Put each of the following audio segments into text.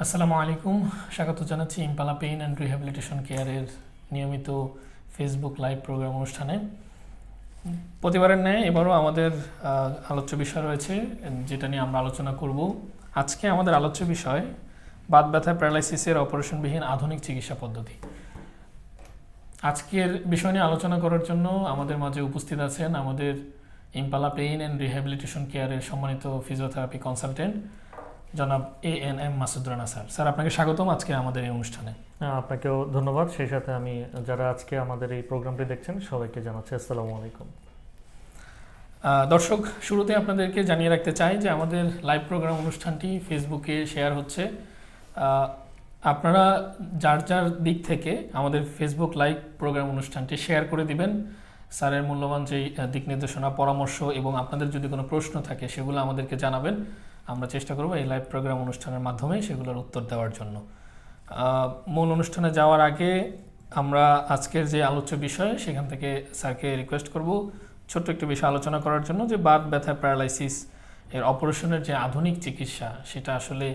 আসসালামু আলাইকুম, স্বাগত জানাচ্ছি ইম্পালা পেইন অ্যান্ড রিহ্যাবিলিটেশন কেয়ারের নিয়মিত ফেসবুক লাইভ প্রোগ্রাম অনুষ্ঠানে। প্রতিবারের ন্যায় এবারও আমাদের আলোচ্য বিষয় রয়েছে, যেটা নিয়ে আমরা আলোচনা করব। আজকে আমাদের আলোচ্য বিষয় বাত ব্যথা প্যারালাইসিসের অপারেশনবিহীন আধুনিক চিকিৎসা পদ্ধতি। আজকের বিষয় নিয়ে আলোচনা করার জন্য আমাদের মাঝে উপস্থিত আছেন আমাদের ইম্পালা পেইন অ্যান্ড রিহ্যাবিলিটেশন কেয়ারের সম্মানিত ফিজিওথেরাপি কনসালটেন্ট জনাব ANM Masud Rana sir. Sir, আপনাকে স্বাগতম আজকে আমাদের এই অনুষ্ঠানে। আপনাকেও ধন্যবাদ। সেই সাথে আমি যারা আজকে আমাদের এই প্রোগ্রামটি দেখছেন সবাইকে জানাচ্ছি আসসালামু আলাইকুম। দর্শক, শুরুতে আপনাদেরকে জানিয়ে রাখতে চাই যে আমাদের লাইভ প্রোগ্রাম অনুষ্ঠানটি ফেসবুকে শেয়ার হচ্ছে। আপনারা যার যার দিক থেকে আমাদের ফেসবুক লাইভ প্রোগ্রাম অনুষ্ঠানটি শেয়ার করে দিবেন। স্যারের মূল্যবান যেই দিক নির্দেশনা, পরামর্শ এবং আপনাদের যদি কোনো প্রশ্ন থাকে সেগুলো আমাদেরকে জানাবেন। আমরা চেষ্টা করব এই লাইভ প্রোগ্রাম অনুষ্ঠানের মাধ্যমে সেগুলোর উত্তর দেওয়ার জন্য। মূল অনুষ্ঠানে যাওয়ার আগে আমরা আজকের যে আলোচ্য বিষয় সেখান থেকে স্যারকে রিকোয়েস্ট করব ছোট্ট একটু বিষয় আলোচনা করার জন্য, যে বাত ব্যথা প্যারালাইসিস এর অপারেশনের যে আধুনিক চিকিৎসা সেটা আসলে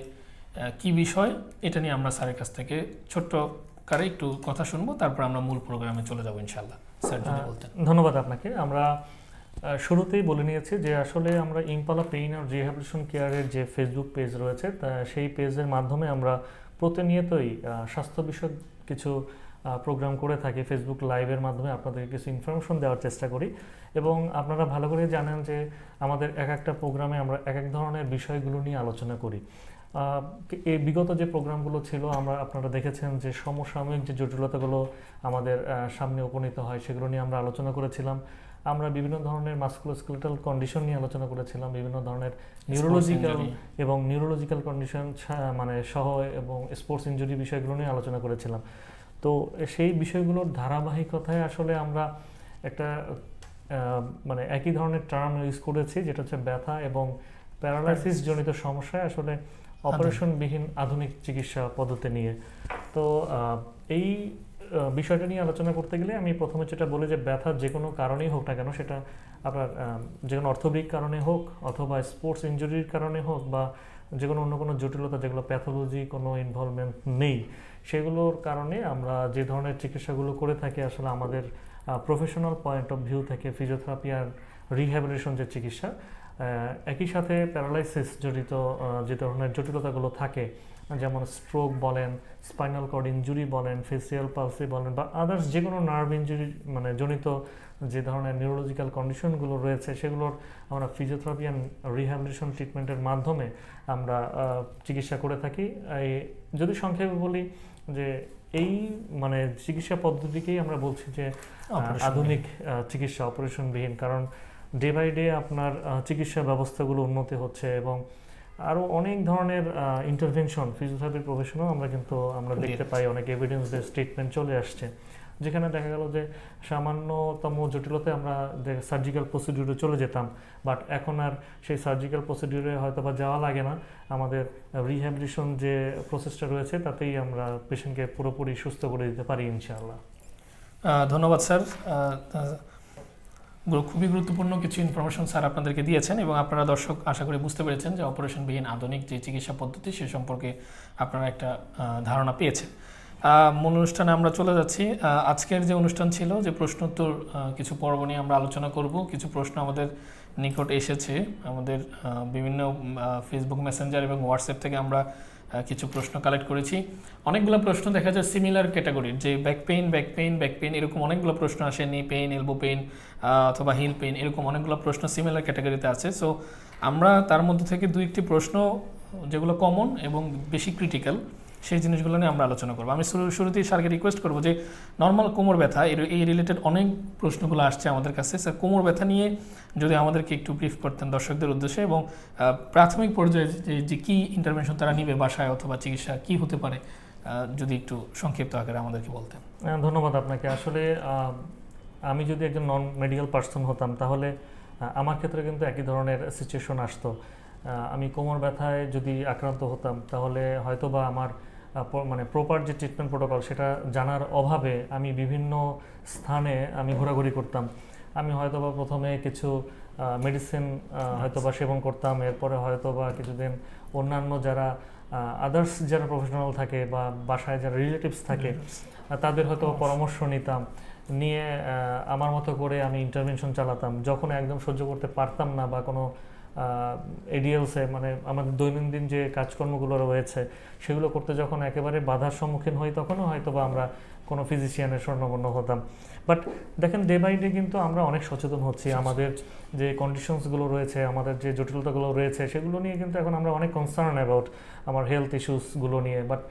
কি বিষয়, এটা নিয়ে আমরা স্যারের কাছ থেকে ছোট্ট কারে একটু কথা শুনবো, তারপর আমরা মূল প্রোগ্রামে চলে যাবো ইনশাআল্লাহ। স্যার যদি বলতেন। ধন্যবাদ আপনাকে। আমরা শুরুতেই বলে নিয়েছি যে আসলে আমরা ইম্পালা পেইন আর রিহ্যাবিলিটেশন কেয়ারের যে ফেসবুক পেজ রয়েছে সেই পেজের মাধ্যমে আমরা প্রতিনিয়তই স্বাস্থ্য বিষয়ক কিছু প্রোগ্রাম করে থাকি। ফেসবুক লাইভের মাধ্যমে আপনাদেরকে কিছু ইনফরমেশন দেওয়ার চেষ্টা করি এবং আপনারা ভালো করে জানেন যে আমাদের এক একটা প্রোগ্রামে আমরা এক এক ধরনের বিষয়গুলো নিয়ে আলোচনা করি। এই বিগত যে প্রোগ্রামগুলো ছিল আপনারা দেখেছেন যে সমসাময়িক যে জটিলতাগুলো আমাদের সামনে উপনীত হয় সেগুলো নিয়ে আমরা আলোচনা করেছিলাম। আমরা বিভিন্ন ধরনের মাস্কুলোস্কেলেটাল কন্ডিশন নিয়ে আলোচনা করেছিলাম, বিভিন্ন ধরনের নিউরোলজিক্যাল কন্ডিশন মানে সহ এবং স্পোর্টস ইনজুরি বিষয়গুলো নিয়ে আলোচনা করেছিলাম। তো সেই বিষয়গুলোর ধারাবাহিকতায় আসলে আমরা একটা মানে একই ধরনের টার্ম ইউজ করেছি, যেটা হচ্ছে ব্যথা এবং প্যারালাইসিস জনিত সমস্যায় আসলে অপারেশনবিহীন আধুনিক চিকিৎসা পদ্ধতি নিয়ে। তো এই বিষয়টা নিয়ে আলোচনা করতে গেলে আমি প্রথমে যেটা বলি যে ব্যথার যে কোনো কারণেই হোক না কেন, সেটা আপনার যে কোনো অর্থোপেডিক কারণে হোক অথবা স্পোর্টস ইনজুরির কারণে হোক বা যে কোনো অন্য কোনো জটিলতা যেগুলো প্যাথোলজি কোনো ইনভলভমেন্ট নেই, সেগুলোর কারণে আমরা যে ধরনের চিকিৎসাগুলো করে থাকি আসলে আমাদের প্রফেশনাল পয়েন্ট অফ ভিউ থেকে ফিজিওথেরাপি আর রিহ্যাবিলিটেশন যে চিকিৎসা, একই সাথে প্যারালাইসিস জড়িত যে ধরনের জটিলতাগুলো থাকে, যেমন স্ট্রোক বলেন, স্পাইনাল কর্ড ইনজুরি বলেন, ফেসিয়াল পালসি বলেন বা আদার্স যে কোনো নার্ভ ইনজুরি মানে জনিত যে ধরনের নিউরোলজিক্যাল কন্ডিশনগুলো রয়েছে, সেগুলোর আমরা ফিজিওথেরাপি অ্যান্ড রিহ্যাবিলিটেশন ট্রিটমেন্টের মাধ্যমে আমরা চিকিৎসা করে থাকি। যদি সংক্ষেপে বলি যে এই মানে চিকিৎসা পদ্ধতিকেই আমরা বলছি যে আধুনিক চিকিৎসা অপারেশনবিহীন, কারণ ডে বাই ডে আপনার চিকিৎসা ব্যবস্থাগুলো উন্নতি হচ্ছে এবং আরও অনেক ধরনের ইন্টারভেনশন ফিজিওথেরাপির প্রফেশনেও আমরা দেখতে পাই, অনেক এভিডেন্স বেসড ট্রিটমেন্ট চলে আসছে, যেখানে দেখা গেল যে সামান্যতম জটিলতায় আমরা সার্জিক্যাল প্রসিডিউরে চলে যেতাম, বাট এখন আর সেই সার্জিক্যাল প্রসিডিউরে হয়তো বা যাওয়া লাগে না। আমাদের রিহ্যাবিলিটেশন যে প্রসেসটা রয়েছে তাতেই আমরা পেশেন্টকে পুরোপুরি সুস্থ করে দিতে পারি ইনশাআল্লাহ। ধন্যবাদ স্যার। খুবই গুরুত্বপূর্ণ কিছু ইনফরমেশন স্যার আপনাদেরকে দিয়েছেন এবং আপনারা দর্শক আশা করি বুঝতে পেরেছেন যে অপারেশনবিহীন আধুনিক যে চিকিৎসা পদ্ধতি সে সম্পর্কে আপনারা একটা ধারণা পেয়েছেন। মূল অনুষ্ঠানে আমরা চলে যাচ্ছি। আজকের যে অনুষ্ঠান ছিল, যে প্রশ্নোত্তর কিছু পর্ব নিয়ে আমরা আলোচনা করব। কিছু প্রশ্ন আমাদের নিকট এসেছে, আমাদের বিভিন্ন ফেসবুক মেসেঞ্জার এবং হোয়াটসঅ্যাপ থেকে আমরা কিছু প্রশ্ন কালেক্ট করেছি। অনেকগুলো প্রশ্ন দেখা যায় সিমিলার ক্যাটাগরির, যে ব্যাক পেইন এরকম অনেকগুলো প্রশ্ন আসে, নি পেইন, এলবো পেইন অথবা হিল পেইন, এরকম অনেকগুলো প্রশ্ন সিমিলার ক্যাটাগরিতে আছে। সো আমরা তার মধ্যে থেকে দুই একটি প্রশ্ন যেগুলো কমন এবং বেশি ক্রিটিক্যাল, সেই জিনিসগুলো নিয়ে আমরা আলোচনা করবো। আমি শুরুতেই স্যারকে রিকোয়েস্ট করবো যে নর্মাল কোমর ব্যথা এই রিলেটেড অনেক প্রশ্নগুলো আসছে আমাদের কাছে। স্যার, কোমর ব্যথা নিয়ে যদি আমাদেরকে একটু ব্রিফ করতেন দর্শকদের উদ্দেশ্যে, এবং প্রাথমিক পর্যায়ে যে কী ইন্টারভেনশন তারা নিবে বাসায় অথবা চিকিৎসা কী হতে পারে, যদি একটু সংক্ষিপ্ত আকারে আমাদেরকে বলতেন। ধন্যবাদ আপনাকে। আসলে আমি যদি একজন নন মেডিকেল পার্সন হতাম তাহলে আমার ক্ষেত্রে কিন্তু একই ধরনের সিচুয়েশন আসতো। আমি কোমর ব্যথায় যদি আক্রান্ত হতাম তাহলে হয়তোবা আমার মানে প্রপার যে ট্রিটমেন্ট প্রোটোকল সেটা জানার অভাবে আমি বিভিন্ন স্থানে আমি ঘোরাঘুরি করতাম। আমি হয়তোবা প্রথমে কিছু মেডিসিন হয়তোবা সেবন করতাম, এরপরে হয়তোবা কিছুদিন অন্যান্য যারা আদার্স যারা প্রফেশনাল থাকে বা বাসায় যারা রিলেটিভস থাকে তাদের হয়তো পরামর্শ নিতাম, নিয়ে আমার মতো করে আমি ইন্টারভেনশন চালাতাম। যখন একদম সহ্য করতে পারতাম না বা কোনো এডিএলসে মানে আমাদের দৈনন্দিন যে কাজকর্মগুলো রয়েছে সেগুলো করতে যখন একেবারে বাধার সম্মুখীন হই, তখনও হয়তো বা আমরা কোনো ফিজিশিয়ানের স্বর্ণপন্ন হতাম। বাট দেখেন ডে বাই ডে কিন্তু আমরা অনেক সচেতন হচ্ছি, আমাদের যে কন্ডিশনসগুলো রয়েছে, আমাদের যে জটিলতাগুলো রয়েছে সেগুলো নিয়ে কিন্তু এখন আমরা অনেক কনসার্ন অ্যাবাউট আমার হেলথ ইস্যুসগুলো নিয়ে। বাট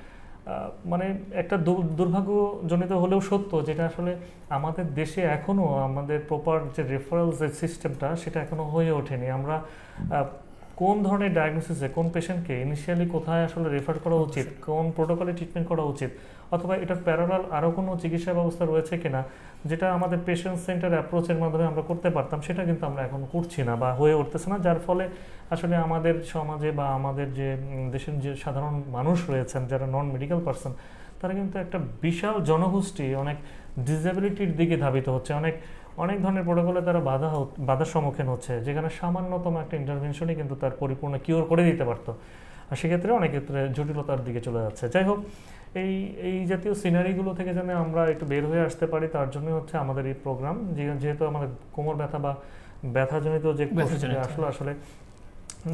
মানে একটা দুর্ভাগ্যজনিত হলেও সত্য, যেটা আসলে আমাদের দেশে এখনও আমাদের প্রপার যে রেফারেল যে সিস্টেমটা সেটা এখনও হয়ে ওঠেনি। আমরা কোন ধরনের ডায়াগনোসিসে কোন পেশেন্টকে ইনিশিয়ালি কোথায় আসলে রেফার করা উচিত, কোন প্রোটোকলে ট্রিটমেন্ট করা উচিত, অথবা এটার প্যারালাল আরও কোনো চিকিৎসা ব্যবস্থা রয়েছে কিনা যেটা আমাদের পেশেন্ট সেন্টার অ্যাপ্রোচের মাধ্যমে আমরা করতে পারতাম, সেটা কিন্তু আমরা এখন করছি না বা হয়ে উঠতেছে না। যার ফলে আসলে আমাদের সমাজে বা আমাদের যে দেশের যে সাধারণ মানুষ রয়েছেন যারা নন মেডিকেল পার্সন, তারা কিন্তু একটা বিশাল জনগোষ্ঠী অনেক ডিসেবিলিটির দিকে ধাবিত হচ্ছে, অনেক ধরনের প্রোটোকলে তারা বাধার সম্মুখীন হচ্ছে, যেখানে সামান্যতম একটা ইন্টারভেনশনই কিন্তু তার পরিপূর্ণ কিওর করে দিতে পারতো। আর সেক্ষেত্রে অনেক ক্ষেত্রে জটিলতার দিকে চলে যাচ্ছে। যাই হোক, এই জাতীয় সিনারিগুলো থেকে যেন আমরা একটু বের হয়ে আসতে পারি, তার জন্য হচ্ছে আমাদের এই প্রোগ্রাম। যেহেতু আমাদের কোমর ব্যথা বা ব্যথাজনিত যে আসলে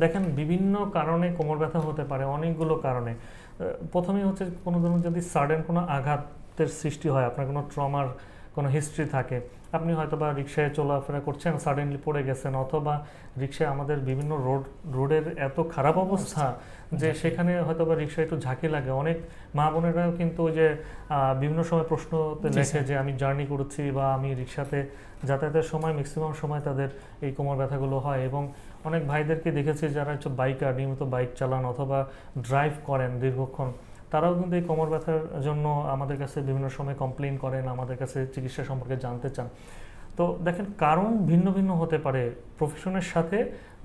দেখেন বিভিন্ন কারণে কোমর ব্যথা হতে পারে, অনেকগুলো কারণে। প্রথমেই হচ্ছে কোনো ধরনের যদি সাডেন কোনো আঘাতের সৃষ্টি হয়, আপনার কোনো ট্রমার কোনো হিস্ট্রি থাকে, আপনি হয়তো বা রিক্সায় চলাফেরা করছেন, সাডেনলি পড়ে গেছেন, অথবা রিক্সায় আমাদের বিভিন্ন রোডের এত খারাপ অবস্থা যে সেখানে হয়তো বা রিক্সায় একটু ঝাঁকি লাগে। অনেক মা বোনেরাও কিন্তু ওই যে বিভিন্ন সময় প্রশ্নতে লেখে যে আমি জার্নি করেছি বা আমি রিক্সাতে যাতায়াতের সময় ম্যাক্সিমাম সময় তাদের এই কোমর ব্যথাগুলো হয়। এবং অনেক ভাইদেরকে দেখেছি যারা একটু বাইকার, নিয়মিত বাইক চালান অথবা ড্রাইভ করেন দীর্ঘক্ষণ, তারাও কিন্তু এই কোমর ব্যথার জন্য আমাদের কাছে বিভিন্ন সময় কমপ্লেন করেন, আমাদের কাছে চিকিৎসা সম্পর্কে জানতে চান। তো দেখেন কারণ ভিন্ন ভিন্ন হতে পারে, প্রফেশনের সাথে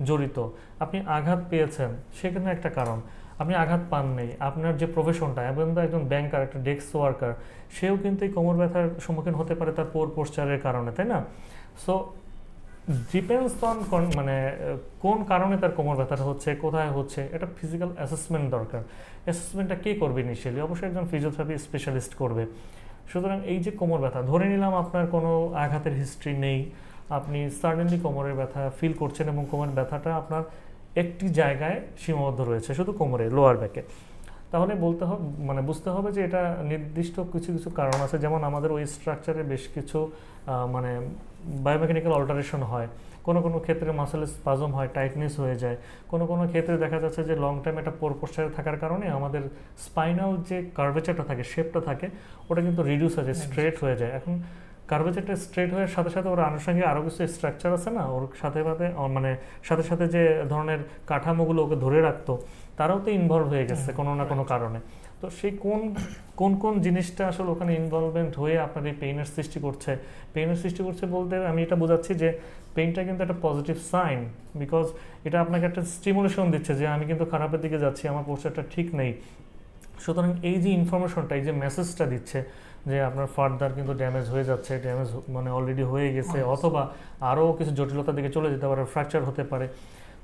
জড়িত। আপনি আঘাত পেয়েছেন সেখানে একটা কারণ, আপনি আঘাত পাননি, আপনার যে প্রফেশনটা, এবং একজন ব্যাংকার, একটা ডেস্ক ওয়ার্কার, সেও কিন্তু এই কোমর ব্যথার সম্মুখীন হতে পারে তার পোস্টারের কারণে, তাই না? সো ডিপেন্ডস অন মানে কোন কারণে তার কোমর ব্যথাটা হচ্ছে, কোথায় হচ্ছে, এটা ফিজিক্যাল অ্যাসেসমেন্ট দরকার। অ্যাসেসমেন্টটা কে করবে ইনিশিয়ালি? অবশ্যই একজন ফিজিওথেরাপি স্পেশালিস্ট করবে। সুতরাং এই যে কোমর ব্যথা, ধরে নিলাম আপনার কোনো আঘাতের হিস্ট্রি নেই, আপনি সাডেনলি কোমরের ব্যথা ফিল করছেন এবং কোমরের ব্যথাটা আপনার একটি জায়গায় সীমাবদ্ধ রয়েছে, শুধু কোমরে, লোয়ার ব্যাকে, তাহলে বুঝতে হবে যে এটা নির্দিষ্ট কিছু কিছু কারণ আছে। যেমন আমাদের ওই স্ট্রাকচারে বেশ কিছু মানে বায়োমেকানিক্যাল অল্টারেশন হয়, কোনো ক্ষেত্রে মাসেলের স্পাজম হয়, টাইটনেস হয়ে যায়, কোনো ক্ষেত্রে দেখা যাচ্ছে যে লং টাইম একটা পোস্টারে থাকার কারণে আমাদের স্পাইনাল যে কার্ভেচারটা থাকে, শেপটা থাকে, ওটা কিন্তু রিডিউস হয়ে যায়, স্ট্রেট হয়ে যায়। এখন কার্ভেচারটা স্ট্রেট হওয়ার সাথে সাথে ওর আনুষঙ্গিক আরও কিছু স্ট্রাকচার আছে না, ওর সাথে যে ধরনের কাঠামোগুলো ওকে ধরে রাখতো, তারাও তো ইনভলভ হয়ে গেছে কোনো না কোনো কারণে। তো সেই কোন জিনিসটা আসলে ওখানে ইনভলভমেন্ট হয়ে আপনার এই পেইনের সৃষ্টি করছে বলতে আমি এটা বোঝাচ্ছি যে পেইনটা কিন্তু একটা পজিটিভ সাইন, বিকজ এটা আপনাকে একটা স্টিমুলেশন দিচ্ছে যে আমি কিন্তু খারাপের দিকে যাচ্ছি, আমার পোস্টারটা ঠিক নেই। সুতরাং এই যে ইনফরমেশনটা, এই যে মেসেজটা দিচ্ছে যে আপনার ফার্দার কিন্তু ড্যামেজ হয়ে যাচ্ছে, ড্যামেজ মানে অলরেডি হয়ে গেছে, অথবা আরও কিছু জটিলতার দিকে চলে যেতে পারে, ফ্র্যাকচার হতে পারে।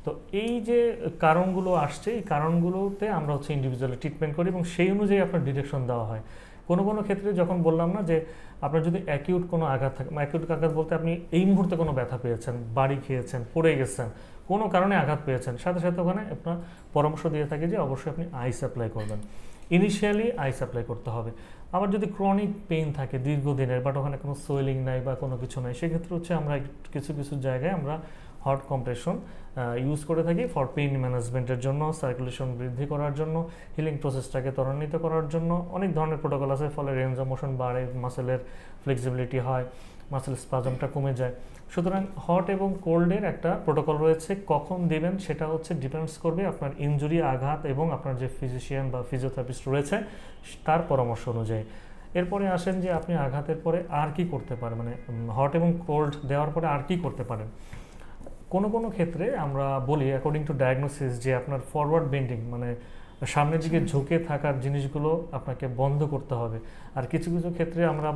তো এই যে কারণগুলো আসছে, এই কারণগুলোতে আমরা হচ্ছে ইন্ডিভিজুয়ালি ট্রিটমেন্ট করি এবং সেই অনুযায়ী আপনার ডিরেকশন দেওয়া হয়। কোনো ক্ষেত্রে যখন বললাম না যে আপনার যদি অ্যাকিউট কোনো আঘাত থাকে, অ্যাকিউট আঘাত বলতে আপনি এই মুহূর্তে কোনো ব্যথা পেয়েছেন, বাড়ি খেয়েছেন, পড়ে গেছেন, কোনো কারণে আঘাত পেয়েছেন, সাথে সাথে ওখানে আপনার পরামর্শ দিয়ে থাকে যে অবশ্যই আপনি আইস অ্যাপ্লাই করবেন, ইনিশিয়ালি আইস অ্যাপ্লাই করতে হবে। আবার যদি ক্রনিক পেইন থাকে দীর্ঘদিনের, বাট ওখানে কোনো সোয়েলিং নাই বা কোনো কিছু নাই, সেক্ষেত্রে হচ্ছে আমরা কিছু জায়গায় আমরা হট কম্প্রেশন ইউজ করে থাকি ফর পেইন ম্যানেজমেন্টের জন্য, সার্কুলেশন বৃদ্ধি করার জন্য, হিলিং প্রসেসটাকে ত্বরান্বিত করার জন্য। অনেক ধরনের প্রোটোকল আছে, ফলে রেঞ্জ অফ মোশন বাড়ে, মাসেলের ফ্লেক্সিবিলিটি হয়, মাসেল স্পাজমটা কমে যায়। সুতরাং হট এবং কোল্ডের একটা প্রোটোকল রয়েছে, কখন দেবেন সেটা হচ্ছে ডিপেন্ডস করবে আপনার ইনজুরি, আঘাত এবং আপনার যে ফিজিশিয়ান বা ফিজিওথেরাপিস্ট রয়েছে তার পরামর্শ অনুযায়ী। এরপরে আসেন যে আপনি আঘাতের পরে আর কি করতে পারেন, মানে হট এবং কোল্ড দেওয়ার পরে আর কি করতে পারেন। কোনো ক্ষেত্রে আমরা বলি অ্যাকর্ডিং টু ডায়াগনোসিস যে আপনার ফরওয়ার্ড বেন্ডিং, মানে সামনের দিকে ঝুঁকে থাকার জিনিসগুলো আপনাকে বন্ধ করতে হবে। আর কিছু কিছু ক্ষেত্রে আমরা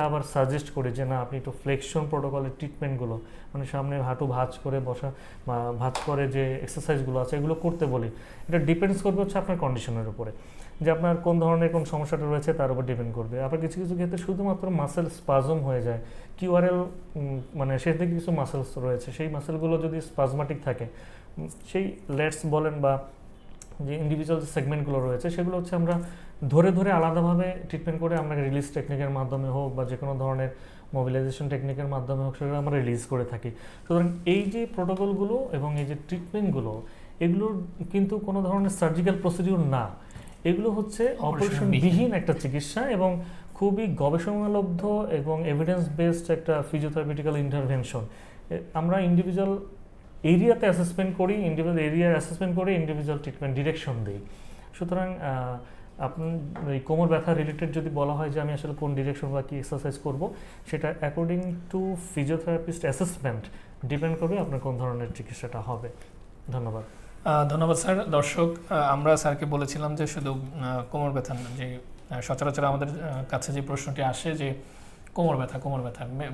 আবার সাজেস্ট করি যে না, আপনি একটু ফ্লেকশন প্রোটোকলের ট্রিটমেন্টগুলো, মানে সামনে হাঁটু ভাঁজ করে বসা বা ভাঁজ করে যে এক্সারসাইজগুলো আছে এগুলো করতে বলি। এটা ডিপেন্ডস করবে হচ্ছে আপনার কন্ডিশনের উপরে, যে আপনার কোন ধরনের কোন সমস্যাটা রয়েছে তার উপর ডিপেন্ড করবে। আবার কিছু কিছু ক্ষেত্রে শুধুমাত্র মাসেল স্পাজম হয়ে যায়, কিউআরএল মানে সে থেকে কিছু মাসেলস রয়েছে, সেই মাসেলগুলো যদি স্পাজমাটিক থাকে, সেই লেটস বলেন বা যে ইন্ডিভিজুয়াল যে সেগমেন্টগুলো রয়েছে সেগুলো হচ্ছে আমরা ধরে ধরে আলাদাভাবে ট্রিটমেন্ট করে আমরা রিলিজ টেকনিকের মাধ্যমে হোক বা যে কোনো ধরনের মোবিলাইজেশন টেকনিকের মাধ্যমে হোক সেগুলো আমরা রিলিজ করে থাকি। সুতরাং এই যে প্রোটোকলগুলো এবং এই যে ট্রিটমেন্টগুলো, এগুলো কিন্তু কোনো ধরনের সার্জিক্যাল প্রসিডিউর না, এগুলো হচ্ছে অপারেশনবিহীন একটা চিকিৎসা এবং খুবই গবেষণালব্ধ এবং এভিডেন্স বেসড একটা ফিজিওথেরাপিউটিক্যাল ইন্টারভেনশন। আমরা ইন্ডিভিজুয়াল এরিয়াতে অ্যাসেসমেন্ট করি, ইন্ডিভিজুয়াল ট্রিটমেন্ট ডিরেকশন দিই। সুতরাং আপনার এই কোমর ব্যথা রিলেটেড যদি বলা হয় যে আমি আসলে কোন ডিরেকশন বা কী এক্সারসাইজ করব, সেটা according to physiotherapist assessment depend করবে আপনার কোন ধরনের চিকিৎসাটা হবে। ধন্যবাদ। ধন্যবাদ স্যার। দর্শক, আমরা স্যারকে বলেছিলাম যে শুধু কোমর ব্যথা না, যে সচরাচর আমাদের কাছে যে প্রশ্নটি আসে যে কোমর ব্যথা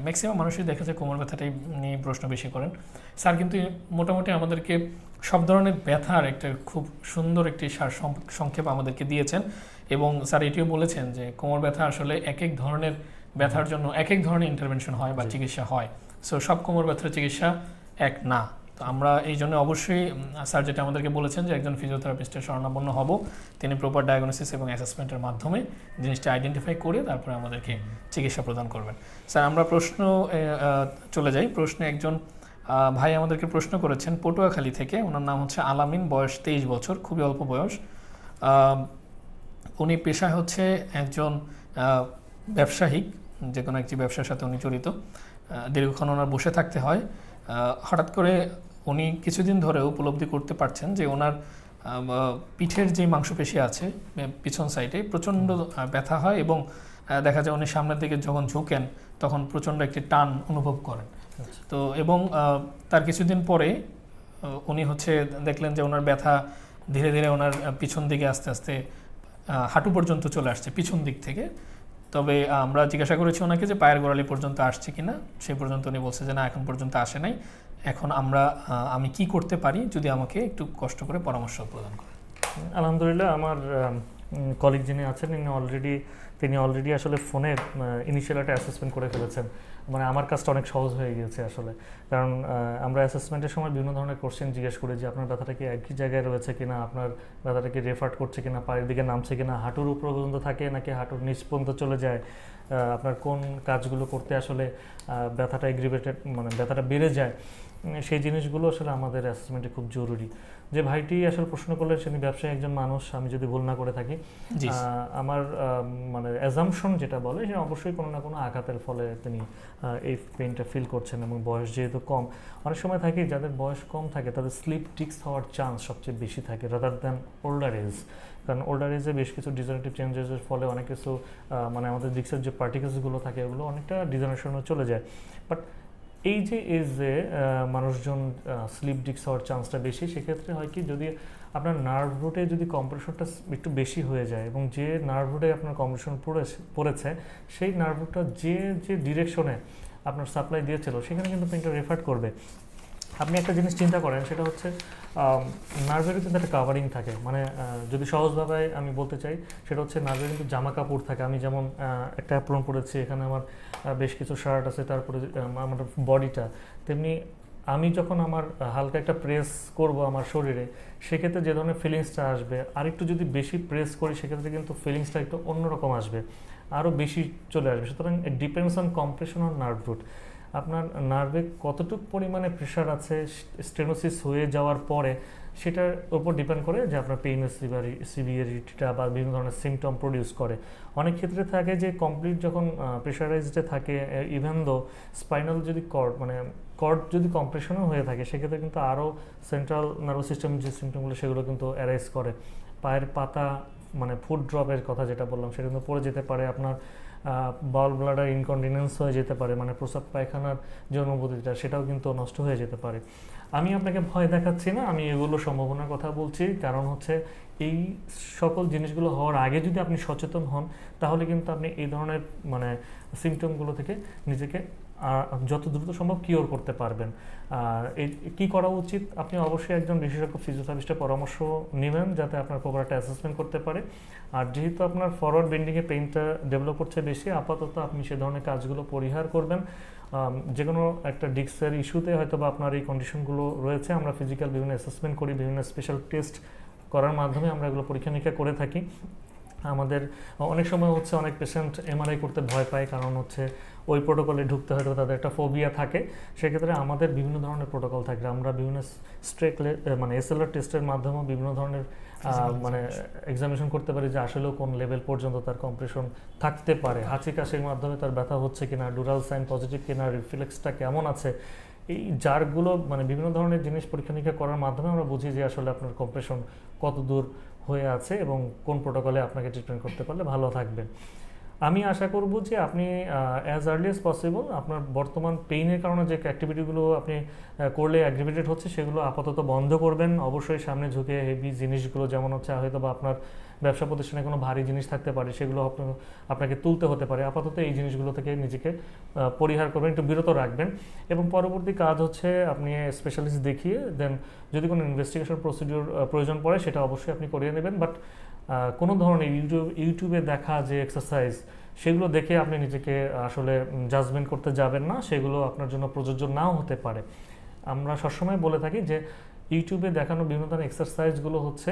ম্যাক্সিমাম মানুষই দেখা যায় কোমর ব্যথাটাই নিয়ে প্রশ্ন বেশি করেন। স্যার কিন্তু মোটামুটি আমাদেরকে সব ধরনের ব্যথার একটা খুব সুন্দর একটি সংক্ষেপ আমাদেরকে দিয়েছেন এবং স্যার এটিও বলেছেন যে কোমর ব্যথা আসলে এক এক ধরনের ব্যথার জন্য এক এক ধরনের ইন্টারভেনশন হয় বা চিকিৎসা হয়। সো সব কোমর ব্যথার চিকিৎসা এক না। তো আমরা এই জন্য অবশ্যই স্যার যেটা আমাদেরকে বলেছেন যে একজন ফিজিওথেরাপিস্টের শরণাপন্ন হব, তিনি প্রপার ডায়াগনোসিস এবং অ্যাসেসমেন্টের মাধ্যমে জিনিসটা আইডেন্টিফাই করে তারপরে আমাদেরকে চিকিৎসা প্রদান করবেন। স্যার আমরা প্রশ্ন চলে যাই। প্রশ্নে একজন ভাই আমাদেরকে প্রশ্ন করেছেন পটুয়াখালী থেকে, ওনার নাম হচ্ছে আলামিন, বয়স 23 বছর, খুবই অল্প বয়স। উনি পেশায় হচ্ছে একজন ব্যবসায়িক, যে কোনো একটি ব্যবসার সাথে উনি জড়িত। দীর্ঘক্ষণ ওনার বসে থাকতে হয়। হঠাৎ করে উনি কিছুদিন ধরে উপলব্ধি করতে পারছেন যে ওনার পিঠের যে মাংসপেশি আছে পিছন সাইডে প্রচণ্ড ব্যথা হয় এবং দেখা যায় উনি সামনের দিকে যখন ঝুঁকেন তখন প্রচণ্ড একটি টান অনুভব করেন। তো এবং তার কিছুদিন পরে উনি হচ্ছে দেখলেন যে ওনার ব্যথা ধীরে ধীরে ওনার পিছন দিকে আস্তে আস্তে হাঁটু পর্যন্ত চলে আসছে পিছন দিক থেকে। তবে আমরা জিজ্ঞাসা করেছি ওনাকে যে পায়ের গোড়ালি পর্যন্ত আসছে কিনা, সেই পর্যন্ত উনি বলছে যে না, এখন পর্যন্ত আসে নাই। এখন আমি কি করতে পারি যদি আমাকে একটু কষ্ট করে পরামর্শ প্রদান করেন। আলহামদুলিল্লাহ, আমার কলিগ যিনি আছেন তিনি অলরেডি আসলে ফোনে ইনিশিয়াল একটা অ্যাসেসমেন্ট করে ফেলেছেন। মানে আমার কাজটা অনেক সহজ হয়ে গিয়েছে আসলে, কারণ আমরা অ্যাসেসমেন্টের সময় বিভিন্ন ধরনের কোশ্চেন জিজ্ঞেস করি যে আপনার ব্যথাটা কি একই জায়গায় রয়েছে কিনা, আপনার ব্যথাটা কি রেফার করছে কিনা, পায়ের দিকে নামছে কিনা, হাঁটুর উপর পর্যন্ত থাকে নাকি হাঁটুর নিচ পর্যন্ত চলে যায়, আপনার কোন কাজগুলো করতে আসলে ব্যথাটা এগ্রিভেটেড মানে ব্যথাটা বেড়ে যায়, সেই জিনিসগুলো আসলে আমাদের অ্যাসেসমেন্টে খুব জরুরি। যে ভাইটি আসলে প্রশ্ন করলেন তিনি ব্যবসায়ী একজন মানুষ, আমি যদি ভুল না করে থাকি, আমার মানে অ্যাজাম্পশন যেটা বলে সে অবশ্যই কোনো না কোনো আঘাতের ফলে তিনি এই পেইনটা ফিল করছেন এবং বয়স যেহেতু কম, অনেক সময় থাকে যাদের বয়স কম থাকে তাদের স্লিপ ডিস্ক হওয়ার চান্স সবচেয়ে বেশি থাকে রাদার দ্যান ওল্ডার এজ। কারণ ওল্ডার এজে বেশ কিছু ডিজেনারেটিভ চেঞ্জেসের ফলে অনেক কিছু মানে আমাদের ডিস্কের যে পার্টিকেলসগুলো থাকে ওগুলো অনেকটা ডিজেনারেশনে চলে যায়। বাট এই যে এজে মানুষজন স্লিপ ডিস্ক হওয়ার চান্সটা বেশি, সেক্ষেত্রে হয় কি, যদি আপনার নার্ভ রুটে যদি কম্প্রেশনটা একটু বেশি হয়ে যায় এবং যে নার্ভ রুটে আপনার কম্প্রেশন পড়েছে সেই নার্ভ রুটটা যে ডিরেকশনে আপনার সাপ্লাই দিয়েছিল সেখানে কিন্তু পেনটা রেফার করবে। আপনি একটা জিনিস চিন্তা করেন, সেটা হচ্ছে নার্ভেরও কিন্তু একটা কাভারিং থাকে, মানে যদি সহজভাবে আমি বলতে চাই সেটা হচ্ছে নার্ভের কিন্তু জামা কাপড় থাকে। আমি যেমন একটা অ্যাপ্রন পরেছি, এখানে আমার বেশ কিছু শার্ট আছে, তারপরে আমার বডিটা, তেমনি আমি যখন আমার হালকা একটা প্রেস করব আমার শরীরে, সেক্ষেত্রে যে ধরনের ফিলিংসটা আসবে, আর একটু যদি বেশি প্রেস করি সেক্ষেত্রে কিন্তু ফিলিংসটা একটু অন্যরকম আসবে, আরও বেশি চলে আসবে। সুতরাং it depends on compression on nerve root. আপনার নার্ভে কতটুকু পরিমাণে প্রেশার আছে স্টেনোসিস হয়ে যাওয়ার পরে সেটার উপর ডিপেন্ড করে যে আপনার পেইনের সিভিয়ারিটিটা বা বিভিন্ন ধরনের সিমটম প্রডিউস করে। অনেক ক্ষেত্রে থাকে যে কমপ্লিট যখন প্রেশারাইজডে থাকে, ইভেন দো স্পাইনাল যদি কর্ড যদি কম্প্রেশনও হয়ে থাকে, সেক্ষেত্রে কিন্তু আরও সেন্ট্রাল নার্ভাস সিস্টেমের যে সিমটমগুলো সেগুলো কিন্তু অ্যারাইজ করে। পায়ের পাতা মানে ফুট ড্রপের কথা যেটা বললাম সেটা কিন্তু পড়ে যেতে পারে, আপনার বাউল ব্লাডার ইনকন্টিনেন্স হয়ে যেতে পারে, মানে প্রস্রাব পায়খানার যে অনুভূতিটা সেটাও কিন্তু নষ্ট হয়ে যেতে পারে। আমি আপনাকে ভয় দেখাচ্ছি না, আমি এগুলো সম্ভাবনার কথা বলছি। কারণ হচ্ছে এই সকল জিনিসগুলো হওয়ার আগে যদি আপনি সচেতন হন, তাহলে কিন্তু আপনি এই ধরনের মানে সিমটমগুলো থেকে নিজেকে যত দ্রুত সম্ভব কিওর করতে পারবেন। আর এই কী করা উচিত, আপনি অবশ্যই একজন বিশেষজ্ঞ ফিজিওথেরাপিস্টের পরামর্শ নেবেন, যাতে আপনার প্রপার একটা অ্যাসেসমেন্ট করতে পারে। আর যেহেতু আপনার ফরওয়ার্ড বেন্ডিংয়ে পেইনটা ডেভেলপ করছে বেশি, আপাতত আপনি সে ধরনের কাজগুলো পরিহার করবেন। যে কোনো একটা ডিস্কের ইস্যুতে হয়তো বা আপনার এই কন্ডিশনগুলো রয়েছে, আমরা ফিজিক্যাল বিভিন্ন অ্যাসেসমেন্ট করি, বিভিন্ন স্পেশাল টেস্ট করার মাধ্যমে আমরা এগুলো পরীক্ষা নিরীক্ষা করে থাকি। আমাদের অনেক সময় হচ্ছে অনেক পেশেন্ট এমআরআই করতে ভয় পায়, কারণ হচ্ছে ওই প্রোটোকলে ঢুকতে হয়তো তাদের একটা ফোবিয়া থাকে। সেক্ষেত্রে আমাদের বিভিন্ন ধরনের প্রোটোকল থাকে, আমরা বিভিন্ন মানে এসএলআর টেস্টের মাধ্যমে বিভিন্ন ধরনের মানে এক্সামিনেশন করতে পারি যে আসলেও কোন লেভেল পর্যন্ত তার কম্প্রেশন থাকতে পারে, হাঁচি কাশির মাধ্যমে তার ব্যথা হচ্ছে কিনা, ডুরাল সাইন পজিটিভ কিনা, রিফ্লেক্সটা কেমন আছে। এই জারগুলো মানে বিভিন্ন ধরনের জিনিস পরীক্ষা নিরীক্ষা করার মাধ্যমে আমরা বুঝি যে আসলে আপনার কম্প্রেশন কত দূর হয়ে আছে এবং কোন প্রোটোকলে আপনাকে ট্রিটমেন্ট করতে পারলে ভালো থাকবে। আমি আশা করব যে আপনি অ্যাজ আর্লি অ্যাজ পসিবল আপনার বর্তমান পেইনের কারণে যে অ্যাক্টিভিটিগুলো আপনি করলে অ্যাগ্রিভেটেড হচ্ছে সেগুলো আপাতত বন্ধ করবেন। অবশ্যই সামনে ঝুঁকে হেভি জিনিসগুলো, যেমন হচ্ছে হয়তো বা আপনার ব্যবসা প্রতিষ্ঠানে কোনো ভারী জিনিস থাকতে পারে, সেগুলো আপনাকে তুলতে হতে পারে। আপাতত এই জিনিসগুলো থেকে নিজেকে পরিহার করবেন, একটু বিরত রাখবেন। এবং পরবর্তী কাজ হচ্ছে আপনি স্পেশালিস্ট দেখিয়ে দেন যদি কোনো ইনভেস্টিগেশন প্রসিডিওর প্রয়োজন পড়ে সেটা অবশ্যই আপনি করিয়ে নেবেন। বাট কোনো ধরনের ইউটিউবে দেখা যে এক্সারসাইজ, সেগুলো দেখে আপনি নিজেকে আসলে জাজমেন্ট করতে যাবেন না, সেগুলো আপনার জন্য প্রযোজ্য নাও হতে পারে। আমরা সবসময় বলে থাকি যে ইউটিউবে দেখানো বিভিন্ন ধরনের এক্সারসাইজগুলো হচ্ছে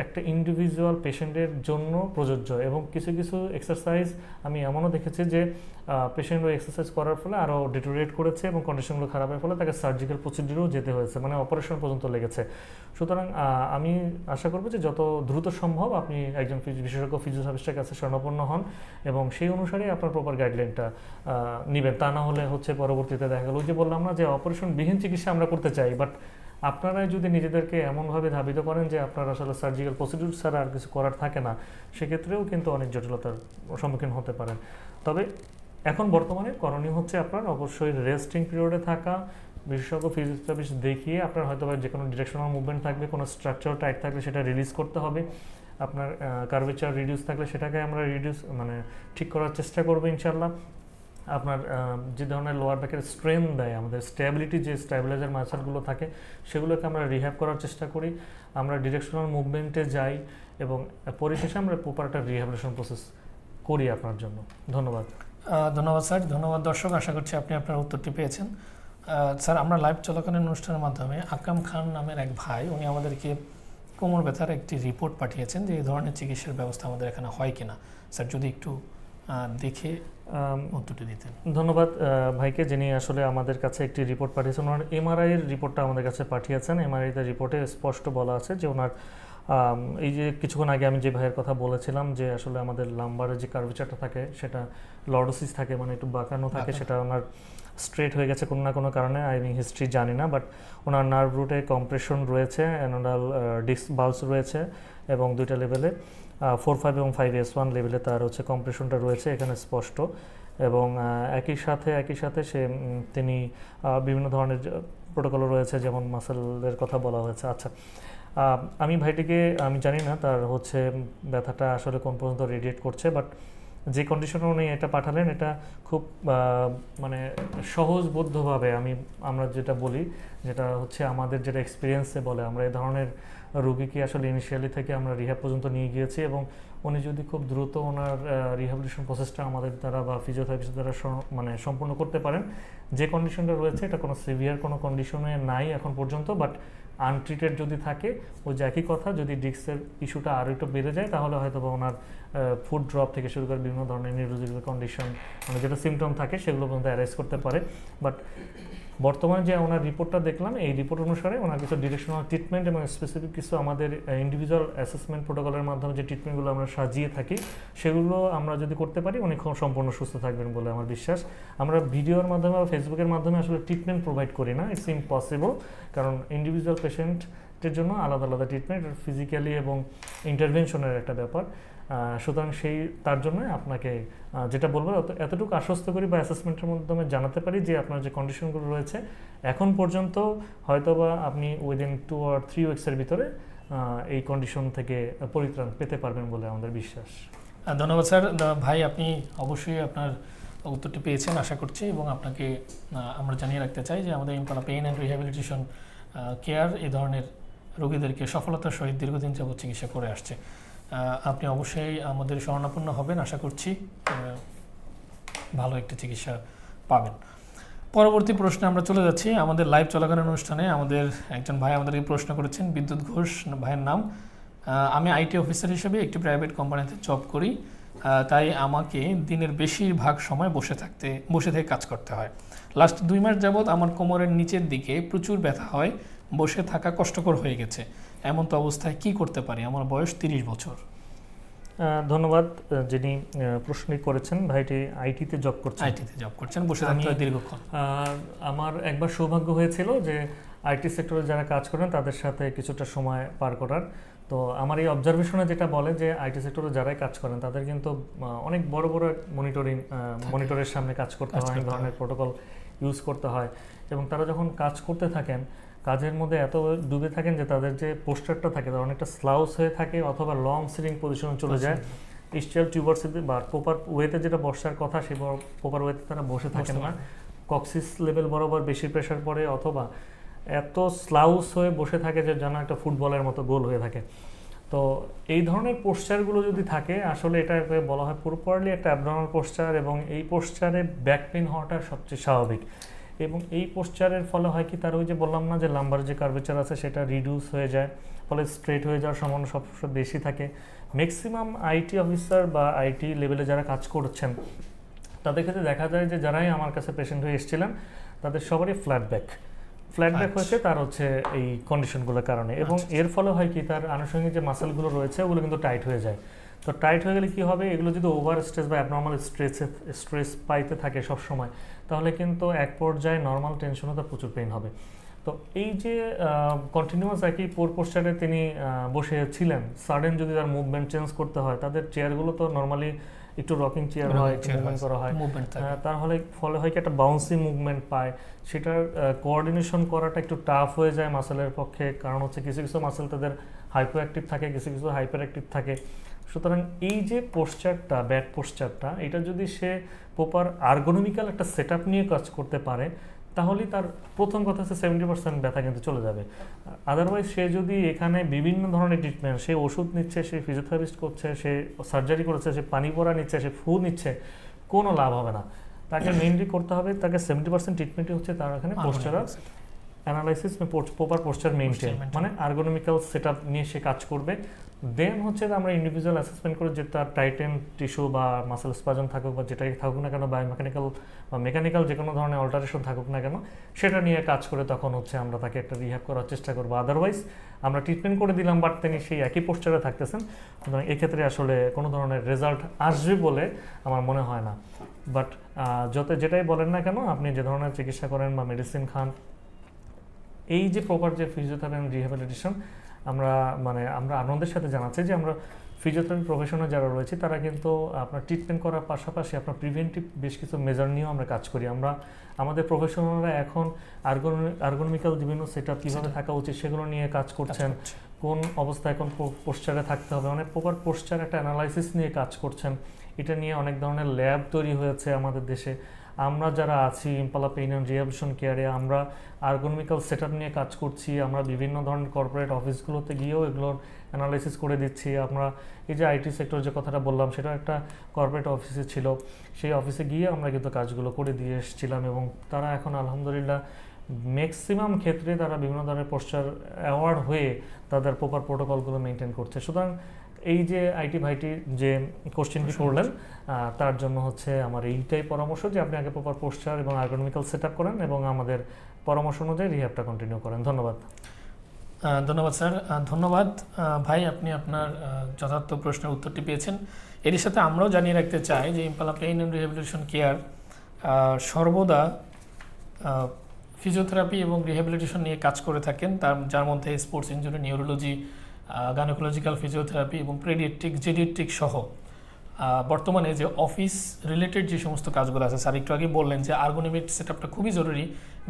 একটা ইন্ডিভিজুয়াল পেশেন্টের জন্য প্রযোজ্য, এবং কিছু কিছু এক্সারসাইজ আমি এমনও দেখেছি যে পেশেন্ট ওই এক্সারসাইজ করার ফলে আরও ডিটোরিয়েট করেছে এবং কন্ডিশনগুলো খারাপের ফলে তাকে সার্জিক্যাল প্রসিডিউরেও যেতে হয়েছে, মানে অপারেশন পর্যন্ত লেগেছে। সুতরাং আমি আশা করব যে যত দ্রুত সম্ভব আপনি একজন বিশেষজ্ঞ ফিজিওথেরাপিস্টের কাছে শরণাপন্ন হন এবং সেই অনুসারে আপনার প্রপার গাইডলাইনটা নেবেন। তা না হলে হচ্ছে পরবর্তীতে দেখা গেল যে বললাম না যে অপারেশনবিহীন চিকিৎসা আমরা করতে চাই, বাট আপনারাই যদি নিজেদেরকে এমনভাবে ধাবিত করেন যে আপনার আসলে সার্জিক্যাল প্রসিডিউর ছাড়া আর কিছু করার থাকে না, সেক্ষেত্রেও কিন্তু অনেক জটিলতার সম্মুখীন হতে পারেন। তবে এখন বর্তমানে করণীয় হচ্ছে আপনার অবশ্যই রেস্টিং পিরিয়ডে থাকা, বিশেষজ্ঞ ফিজিওথেরাপিস্ট দেখিয়ে আপনার হয়তো বা যে কোনো ডিরেকশনাল মুভমেন্ট থাকবে, কোনো স্ট্রাকচার টাইট থাকলে সেটা রিলিজ করতে হবে। আপনার কার্ভেচার রিডিউস থাকলে সেটাকে আমরা মানে ঠিক করার চেষ্টা করবো ইনশাল্লাহ। আপনার যে ধরনের লোয়ার ব্যাকের স্ট্রেন দেয়, আমাদের স্ট্যাবিলিটি যে স্ট্যাবিলাইজার মাসলগুলো থাকে সেগুলোকে আমরা রিহ্যাব করার চেষ্টা করি, আমরা ডিরেকশনাল মুভমেন্টে যাই এবং পরিশেষে আমরা প্রপার একটা রিহ্যাবিলিটেশন প্রসেস করি আপনার জন্য। ধন্যবাদ। ধন্যবাদ স্যার, ধন্যবাদ দর্শক। আশা করছি আপনি আপনার উত্তরটি পেয়েছেন। স্যার, আমরা লাইভ চলাকালীন অনুষ্ঠানের মাধ্যমে আকরাম খান নামের এক ভাই, উনি আমাদেরকে কোমর ব্যথার একটি রিপোর্ট পাঠিয়েছেন যে এই ধরনের চিকিৎসার ব্যবস্থা আমাদের এখানে হয় কিনা। স্যার যদি একটু দেখে উত্তরটি দিতেন। ধন্যবাদ ভাইকে, যিনি আসলে আমাদের কাছে একটি রিপোর্ট পাঠিয়েছেন। ওনার এমআরআইয়ের রিপোর্টটা আমাদের কাছে পাঠিয়েছেন। এমআরআইতে রিপোর্টে স্পষ্ট বলা আছে যে ওনার এই যে কিছুক্ষণ আগে আমি যে ভাইয়ের কথা বলেছিলাম যে আসলে আমাদের লাম্বারের যে কার্ভেচারটা থাকে সেটা লর্ডোসিস থাকে, মানে একটু বাঁকানো থাকে, সেটা ওনার স্ট্রেট হয়ে গেছে কোনো না কোনো কারণে। আমি হিস্ট্রি জানি না, বাট ওনার নার্ভ রুটে কম্প্রেশন রয়েছে, অ্যানোডাল ডিস্ক বালস রয়েছে এবং দুইটা লেভেলে 4-5 এবং 5S1 লেভেলে তার হচ্ছে কম্প্রেশনটা রয়েছে এখানে স্পষ্ট। এবং একই সাথে তিনি বিভিন্ন ধরনের প্রোটোকল রয়েছে, যেমন মাসেলের কথা বলা হয়েছে। আচ্ছা, আমি ভাইটিকে আমি জানি না তার হচ্ছে ব্যথাটা আসলে কোন পর্যন্ত রেডিয়েট করছে, বাট যে কন্ডিশনে উনি এটা পাঠালেন এটা খুব মানে সহজবোধ্যভাবে আমরা যেটা বলি, যেটা হচ্ছে আমাদের যেটা এক্সপিরিয়েন্সে বলে, আমরা এই ধরনের রোগীকে আসলে ইনিশিয়ালি থেকে আমরা রিহ্যাব পর্যন্ত নিয়ে গিয়েছি এবং উনি যদি খুব দ্রুত ওনার রিহ্যাবিলিটেশন প্রসেসটা আমাদের দ্বারা বা ফিজিওথেরাপিস্ট দ্বারা মানে সম্পূর্ণ করতে পারেন। যে কন্ডিশনটা রয়েছে এটা কোনো সিভিয়ার কোনো কন্ডিশনে নাই এখন পর্যন্ত, বাট আনট্রিটেড যদি থাকে ওই যে একই কথা, যদি ডিস্কের ইস্যুটা আরও একটু বেড়ে যায় তাহলে হয়তো বা ওনার ফুড ড্রপ থেকে শুরু করে বিভিন্ন ধরনের নিউরোলজিক্যাল কন্ডিশন, মানে যেটা সিমটম থাকে সেগুলো পর্যন্ত অ্যারেস্ট করতে পারে। বাট বর্তমানে যে ওনার রিপোর্টটা দেখলাম, এই রিপোর্ট অনুসারে ওনার কিছু ডিরেকশনাল ট্রিটমেন্ট এবং স্পেসিফিক কিছু আমাদের ইন্ডিভিজুয়াল অ্যাসেসমেন্ট প্রোটোকলের মাধ্যমে যে ট্রিটমেন্টগুলো আমরা সাজিয়ে থাকি সেগুলো আমরা যদি করতে পারি উনি সম্পূর্ণ সুস্থ থাকবেন বলে আমার বিশ্বাস। আমরা ভিডিওর মাধ্যমে বা ফেসবুকের মাধ্যমে আসলে ট্রিটমেন্ট প্রোভাইড করি না, ইটস ইম্পসিবল, কারণ ইন্ডিভিজুয়াল পেশেন্টের জন্য আলাদা আলাদা ট্রিটমেন্ট, ফিজিক্যালি এবং ইন্টারভেনশনের একটা ব্যাপার। সুতরাং তার জন্য আপনাকে যেটা বলবো এতটুকু আশ্বস্ত করি বা অ্যাসেসমেন্টের মাধ্যমে জানাতে পারি যে আপনার যে কন্ডিশনগুলো রয়েছে এখন পর্যন্ত হয়তোবা আপনি উইদিন 2 or 3 উইকসের ভিতরে এই কন্ডিশন থেকে পরিত্রাণ পেতে পারবেন বলে আমাদের বিশ্বাস। ধন্যবাদ স্যার। ভাই আপনি অবশ্যই আপনার উত্তরটি পেয়েছেন আশা করছি, এবং আপনাকে আমরা জানিয়ে রাখতে চাই যে আমাদের impala pain and rehabilitation care এই ধরনের রোগীদেরকে সফলতার সহিত দীর্ঘদিন যাবৎ চিকিৎসা করে আসছে। আপনি অবশ্যই আমাদের শরণাপন্ন হবেন, আশা করছি ভালো একটি চিকিৎসা পাবেন। পরবর্তী প্রশ্নে আমরা চলে যাচ্ছি। আমাদের লাইভ চলাকালীন অনুষ্ঠানে আমাদের একজন ভাই আমাদেরকে প্রশ্ন করেছেন, বিদ্যুৎ ঘোষ ভাইয়ের নাম। আমি আইটি অফিসার হিসেবে একটি প্রাইভেট কোম্পানিতে জব করি, তাই আমাকে দিনের বেশিরভাগ সময় বসে থেকে কাজ করতে হয়। লাস্ট 2 মাস যাবৎ আমার কোমরের নিচের দিকে প্রচুর ব্যথা হয়, বসে থাকা কষ্টকর হয়ে গেছে। এমন তো অবস্থায় কি করতে পারি? আমার বয়স 30 বছর। ধন্যবাদ যিনি প্রশ্নই করেছেন। ভাইটি আইটিতে জব করছেন, বসে থাকতে হয় দীর্ঘক্ষণ। আমার একবার সৌভাগ্য হয়েছিল যে আইটি সেক্টরে যারা কাজ করেন তাদের সাথে কিছুটা সময় পার করার। তো আমার এই অবজারভেশনে যেটা বলে যে আইটি সেক্টরে যারাই কাজ করেন তাদের কিন্তু অনেক বড় বড় মনিটরের সামনে কাজ করতে হয়, অনেক ধরনের প্রোটোকল ইউজ করতে হয়, এবং তারা যখন কাজ করতে থাকেন কাজের মধ্যে এত ডুবে থাকেন যে তাদের যে পোস্টারটা থাকে তার অনেকটা স্লাউস হয়ে থাকে অথবা লং সিটিং পজিশনে চলে যায়। ইস্টিয়াল টিউবারসিতে বা প্রপার ওয়েতে যেটা বসার কথা সেই প্রপার ওয়েতে তারা বসে থাকেন না, কক্সিস লেভেল বরাবর বেশি প্রেশার পড়ে, অথবা এত স্লাউস হয়ে বসে থাকে যে যেন একটা ফুটবলের মতো গোল হয়ে থাকে। তো এই ধরনের পোস্টারগুলো যদি থাকে আসলে এটাকে বলা হয় প্রপারলি একটা অ্যাবনর্মাল পোস্টার, এবং এই পোস্টারে ব্যাক পেইন হওয়াটা সবচেয়ে স্বাভাবিক। এবং এই পোস্টারের ফলে হয় কি, তার ওই যে বললাম না যে লাম্বার যে কার্ভেচার আছে সেটা রিডিউস হয়ে যায়, ফলে স্ট্রেট হয়ে যাওয়ার সম্ভাবনা সবসময় বেশি থাকে। ম্যাক্সিমাম আইটি অফিসার বা আইটি লেভেলে যারা কাজ করছেন তাদের ক্ষেত্রে দেখা যায় যে যারাই আমার কাছে পেশেন্ট হয়ে এসেছিলেন তাদের সবারই ফ্ল্যাট ব্যাক হয়েছে তার হচ্ছে এই কন্ডিশনগুলোর কারণে। এবং এর ফলে হয় কি, তার আনুষঙ্গিক যে মাসেলগুলো রয়েছে ওগুলো কিন্তু টাইট হয়ে যায়। তো টাইট হয়ে গেলে কি হবে, এগুলো যদি ওভার স্ট্রেস বা অ্যাবনর্মাল স্ট্রেস পাইতে থাকে সব সময়, তাহলে কিন্তু এক পর্যায়ে নর্মাল টেনশনও তার প্রচুর পেইন হবে। তো এই যে কন্টিনিউয়াস একই পোস্টারে তিনি বসে ছিলেন, সাডেন যদি তার মুভমেন্ট চেঞ্জ করতে হয়, তাদের চেয়ারগুলো তো নর্মালি একটু রকিং চেয়ার হয়, মুভমেন্ট করা হয়, তাহলে ফলে হয় কি একটা বাউন্সি মুভমেন্ট পায়, সেটার কোঅর্ডিনেশন করাটা একটু টাফ হয়ে যায় মাসেলের পক্ষে। কারণ হচ্ছে কিছু কিছু মাসেল তাদের হাইপো অ্যাক্টিভ থাকে, কিছু কিছু হাইপার অ্যাক্টিভ থাকে। সুতরাং এই যে পোস্টারটা, ব্যাক পোস্টারটা, এটা যদি সে প্রপার আর্গোনমিক্যাল একটা সেট আপ নিয়ে কাজ করতে পারে, তাহলেই তার প্রথম কথা হচ্ছে 70% ব্যথা কিন্তু চলে যাবে। আদারওয়াইজ সে যদি এখানে বিভিন্ন ধরনের ট্রিটমেন্ট, সে ওষুধ নিচ্ছে, সে ফিজিওথেরাপিস্ট করছে, সে সার্জারি করেছে, সে পানি পড়া নিচ্ছে, সে ফু নিচ্ছে, কোনো লাভ হবে না। তাকে মেইনলি করতে হবে, তাকে 70% ট্রিটমেন্টই হচ্ছে তার এখানে postural analysis, proper poster maintain, মানে আর্গোনমিক্যাল সেট আপ নিয়ে সে কাজ করবে। দেন হচ্ছে আমরা ইন্ডিভিজুয়াল অ্যাসেসমেন্ট করে যে তার টাইটেন টিস্যু বা মাসেল স্পাজম থাকুক বা যেটাই থাকুক না কেন, বায়োমেকানিক্যাল বা মেকানিক্যাল যে কোনো ধরনের অল্টারেশন থাকুক না কেন, সেটা নিয়ে কাজ করে তখন হচ্ছে আমরা তাকে একটা রিহ্যাব করার চেষ্টা করবো। আদারওয়াইজ আমরা ট্রিটমেন্ট করে দিলাম বাট তিনি সেই একই পোস্টারে থাকতেছেন, সুতরাং এক্ষেত্রে আসলে কোনো ধরনের রেজাল্ট আসবে বলে আমার মনে হয় না। বাট যেটাই বলেন না কেন, আপনি যে ধরনের চিকিৎসা করেন বা মেডিসিন খান, এই যে প্রপার যে ফিজিওথেরাপি অ্যান্ড রিহ্যাবিলিটেশন, আমরা আনন্দের সাথে জানাচ্ছি যে আমরা ফিজিওথেরাপি প্রফেশনাল যারা রয়েছে তারা কিন্তু আপনার ট্রিটমেন্ট করার পাশাপাশি আপনার প্রিভেন্টিভ বেশ কিছু মেজার নিয়েও আমরা কাজ করি। আমাদের প্রফেশনালরা এখন আর্গোনমিক্যাল বিভিন্ন সেট আপ কীভাবে থাকা উচিত সেগুলো নিয়ে কাজ করছেন, কোন অবস্থায় কোন পোস্টারে থাকতে হবে, অনেক প্রপার পোস্টার একটা অ্যানালাইসিস নিয়ে কাজ করছেন। এটা নিয়ে অনেক ধরনের ল্যাব তৈরি হয়েছে আমাদের দেশে। আমরা যারা আছি ইম্পালা পেইন অ্যান্ড রিহ্যাবিলিটেশন কেয়ারে, আমরা আর্গোনমিক্যাল সেট আপ নিয়ে কাজ করছি। আমরা বিভিন্ন ধরনের কর্পোরেট অফিসগুলোতে গিয়েও এগুলোর অ্যানালাইসিস করে দিচ্ছি। আমরা এই যে আইটি সেক্টর যে কথাটা বললাম, সেটা একটা কর্পোরেট অফিসে ছিল, সেই অফিসে গিয়ে আমরা কিন্তু কাজগুলো করে দিয়ে এসেছিলাম, এবং তারা এখন আলহামদুলিল্লাহ ম্যাক্সিমাম ক্ষেত্রে তারা বিভিন্ন ধরনের পোস্টার অ্যাওয়ার্ড হয়ে তাদের প্রপার প্রোটোকলগুলো মেনটেন করছে। সুতরাং এই যে আইটি ভাইটি যে কোশ্চেনটি করলেন, তার জন্য হচ্ছে আমার এইটাই পরামর্শ যে আপনি আগে প্রপার পোস্টার এবং আর্গোনমিক্যাল সেট আপ করেন এবং আমাদের পরামর্শ অনুযায়ী রিহ্যাবটা কন্টিনিউ করেন। ধন্যবাদ। ধন্যবাদ স্যার। ধন্যবাদ ভাই, আপনি আপনার যথার্থ প্রশ্নের উত্তরটি পেয়েছেন। এর সাথে আমরাও জানিয়ে রাখতে চাই যে impala pain and rehabilitation care সর্বদা ফিজিওথেরাপি এবং রিহ্যাবিলিটেশন নিয়ে কাজ করে থাকেন, যার মধ্যে sports injury, neurology, gynaecological physiotherapy এবং পেডিয়াট্রিক, জেডিয়াট্রিক সহ বর্তমানে যে অফিস রিলেটেড যে সমস্ত কাজগুলো আছে, স্যার একটু আগে বললেন যে আর্গোনমিক সেটআপটা খুবই জরুরি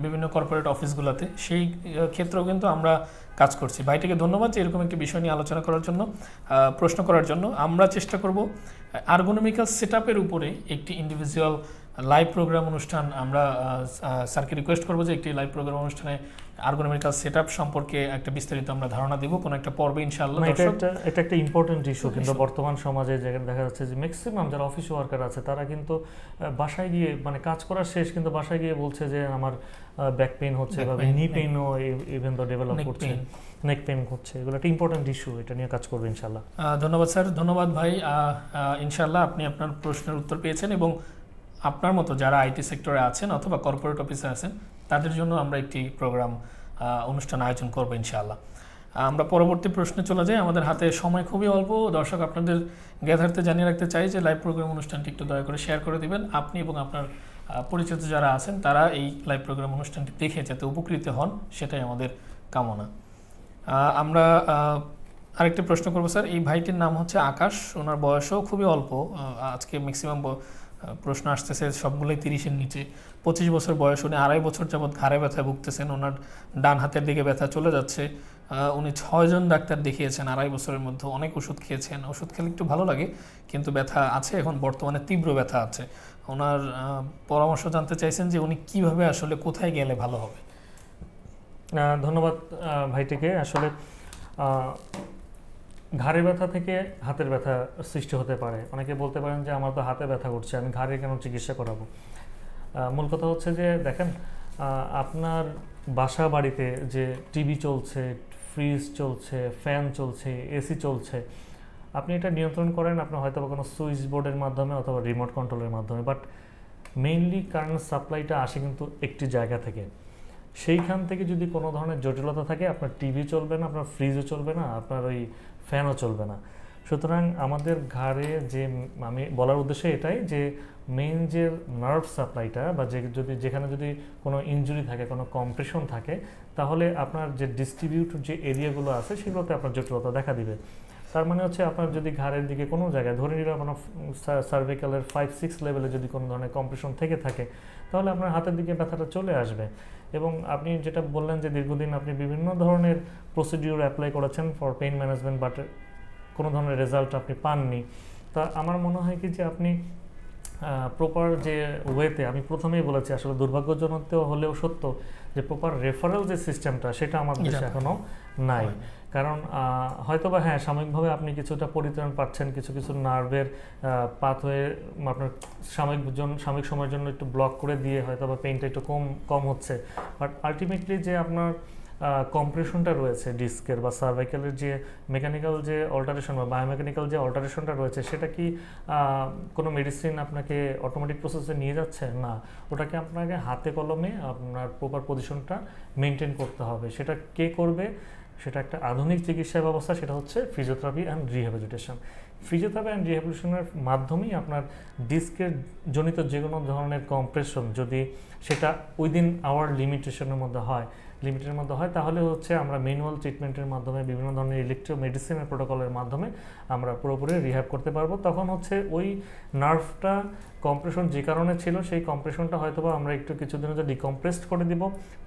বিভিন্ন কর্পোরেট অফিসগুলোতে, সেই ক্ষেত্রেও কিন্তু আমরা কাজ করছি। ভাইটিকে ধন্যবাদ যে এরকম একটি বিষয় নিয়ে আলোচনা করার জন্য, প্রশ্ন করার জন্য। আমরা চেষ্টা করব আর্গোনমিক্যাল সেটআপের উপরে একটি ইন্ডিভিজুয়াল লাইভ প্রোগ্রাম অনুষ্ঠান, আমরা স্যারকে রিকোয়েস্ট করবো যে একটি লাইভ প্রোগ্রাম অনুষ্ঠানে আর্গোনমিক্যাল সেটআপ সম্পর্কে একটা বিস্তারিত আমরা ধারণা দেব কোনো একটা পর্বে ইনশাআল্লাহ। এটা একটা ইম্পর্টেন্ট ইস্যু, কিন্তু বর্তমান সমাজে যেখানে দেখা যাচ্ছে যে ম্যাক্সিমাম যারা অফিস ওয়ার্কার আছে তারা কিন্তু বাসায় গিয়ে মানে কাজ করার শেষ কিন্তু বাসায় গিয়ে বলছে যে আমার ব্যাক পেইন হচ্ছে বা নি পেইনও ইভেন তো ডেভেলপ করছে, নেক পেইন হচ্ছে। এগুলো একটা ইম্পর্টেন্ট ইস্যু, এটা নিয়ে কাজ করবে ইনশাআল্লাহ। ধন্যবাদ স্যার, ধন্যবাদ ভাই। ইনশাআল্লাহ আপনি আপনার প্রশ্নের উত্তর পেয়েছেন এবং আপনার মতো যারা আইটি সেক্টরে আছেন অথবা কর্পোরেট অফিসে আছেন তাদের জন্য আমরা একটি প্রোগ্রাম অনুষ্ঠান আয়োজন করবো ইনশাআল্লাহ। আমরা পরবর্তী প্রশ্নে চলে যাই, আমাদের হাতে সময় খুবই অল্প। দর্শক আপনাদের জ্ঞাতার্থে জানিয়ে রাখতে চাই যে লাইভ প্রোগ্রাম অনুষ্ঠানটি একটু দয়া করে শেয়ার করে দিবেন। আপনি এবং আপনার পরিচিত যারা আছেন তারা এই লাইভ প্রোগ্রাম অনুষ্ঠানটি দেখে যাতে উপকৃত হন, সেটাই আমাদের কামনা। আমরা আরেকটি প্রশ্ন করবো স্যার। এই ভাইটির নাম হচ্ছে আকাশ, ওনার বয়সও খুবই অল্প। আজকে ম্যাক্সিমাম প্রশ্ন আসতেছে সবগুলোই 30-এর নিচে। 25 বছর বয়স, উনি 2.5 বছর যাবৎ ঘাড়ে ব্যথায় ভুগতেছেন। ওনার ডান হাতের দিকে ব্যথা চলে যাচ্ছে। উনি 6 জন ডাক্তার দেখিয়েছেন 2.5 বছরের মধ্যে, অনেক ওষুধ খেয়েছেন। ওষুধ খেলে একটু ভালো লাগে, কিন্তু ব্যথা আছে, এখন বর্তমানে তীব্র ব্যথা আছে। ওনার পরামর্শ জানতে চাইছেন যে উনি কিভাবে আসলে কোথায় গেলে ভালো হবে। ধন্যবাদ ভাইটিকে। আসলে ঘাড়ে ব্যথা থেকে হাতের ব্যথা সৃষ্টি হতে পারে। অনেকে বলতে পারেন যে আমার তো হাতে ব্যথা করছে, আমি ঘাড়ে কেন চিকিৎসা করাবো। মূল কথা হচ্ছে যে দেখেন, আপনার বাসা বাড়িতে যে টিভি চলছে, ফ্রিজ চলছে, ফ্যান চলছে, এসি চলছে, আপনি এটা নিয়ন্ত্রণ করেন আপনার হয়তো কোনো সুইচ বোর্ডের মাধ্যমে অথবা রিমোট কন্ট্রোলের মাধ্যমে, বাট মেইনলি কারেন্ট সাপ্লাইটা আসে কিন্তু একটি জায়গা থেকে। সেইখান থেকে যদি কোনো ধরনের জটিলতা থাকে, আপনার টিভি চলবে না, আপনার ফ্রিজও চলবে না, আপনার ওই ফ্যানও চলবে না। সুতরাং আমাদের ঘাড়ে যে, আমি বলার উদ্দেশ্য এটাই যে মেইন যে নার্ভ সাপ্লাইটা বা যেখানে যদি কোনো ইনজুরি থাকে, কোনো কম্প্রেশন থাকে, তাহলে আপনার যে ডিস্ট্রিবিউটেড যে এরিয়াগুলো আছে সেগুলোতে আপনার জটিলতা দেখা দিবে। তার মানে হচ্ছে আপনার যদি ঘাড়ের দিকে কোনো জায়গায় ধরে নিলাম আপনার সার্ভিক্যালের 5-6 লেভেলে যদি কোনো ধরনের কম্প্রেশন থেকে থাকে, তাহলে আপনার হাতের দিকে ব্যথাটা চলে আসবে। এবং আপনি যেটা বললেন যে দীর্ঘদিন আপনি বিভিন্ন ধরনের প্রসিডিউর অ্যাপ্লাই করেছেন ফর পেইন ম্যানেজমেন্ট, বাট কোনো ধরনের রেজাল্ট আপনি পাননি। তা আমার মনে হয় কি যে আপনি প্রপার যে ওয়েতে, আমি প্রথমেই বলেছি আসলে দুর্ভাগ্যজনক হলেও সত্য যে প্রপার রেফারেল যে সিস্টেমটা সেটা আমাদের দেশে এখনও নাই। কারণ হয়তো বা হ্যাঁ সাময়িকভাবে আপনি কিছুটা পরিত্রাণ পাচ্ছেন, কিছু কিছু নার্ভের পাথওয়ে আপনার সাময়িক সময়ের জন্য একটু ব্লক করে দিয়ে হয়তো বা পেইনটা একটু কম হচ্ছে, বাট আলটিমেটলি যে আপনার কম্প্রেশনটা রয়েছে ডিস্কের বা সার্ভাইকেলের যে মেকানিক্যাল যে অল্টারেশন বা বায়োমেকানিক্যাল যে অল্টারেশনটা রয়েছে, সেটা কি কোনো মেডিসিন আপনাকে অটোমেটিক প্রসেসে নিয়ে যাচ্ছে না, ওটাকে আপনাকে হাতে কলমে আপনার প্রপার পজিশনটা মেনটেন করতে হবে। সেটা কে করবে? সেটা একটা আধুনিক চিকিৎসা ব্যবস্থা, সেটা হচ্ছে physiotherapy and rehabilitation. Physiotherapy and রিহ্যাবিলিটেশনের মাধ্যমেই আপনার ডিস্কের জনিত যে কোনো ধরনের কম্প্রেশন যদি সেটা উইদিন আওয়ার লিমিটের মধ্যে হয়, তাহলে হচ্ছে আমরা ম্যানুয়াল ট্রিটমেন্টের মাধ্যমে বিভিন্ন ধরনের ইলেকট্রো মেডিসিনের প্রোটোকলের মাধ্যমে আমরা পুরোপুরি রিহ্যাব করতে পারবো। তখন হচ্ছে ওই নার্ভটা কম্প্রেশন যে কারণে ছিল, সেই কম্প্রেশনটা হয়তো বা আমরা একটু কিছুদিনের জন্য ডিকম্প্রেসড করে দিব,